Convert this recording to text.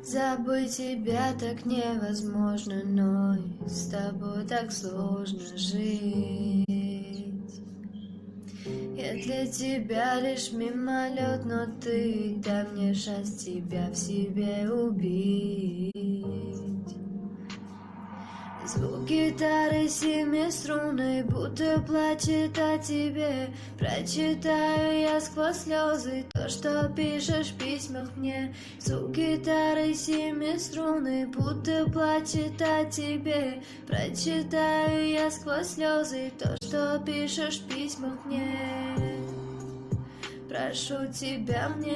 Забыть тебя так невозможно, но и с тобой так сложно жить. Я для тебя лишь мимолет, но ты дай мне шанс тебя в себе убить. Звук гитары семиструнной будто плачет о тебе. Прочитаю я сквозь слезы то, что пишешь в письмах мне. Звук гитары семиструнной будто плачет о тебе. Прочитаю я сквозь слезы то, что пишешь в письмах мне. Прошу тебя, мне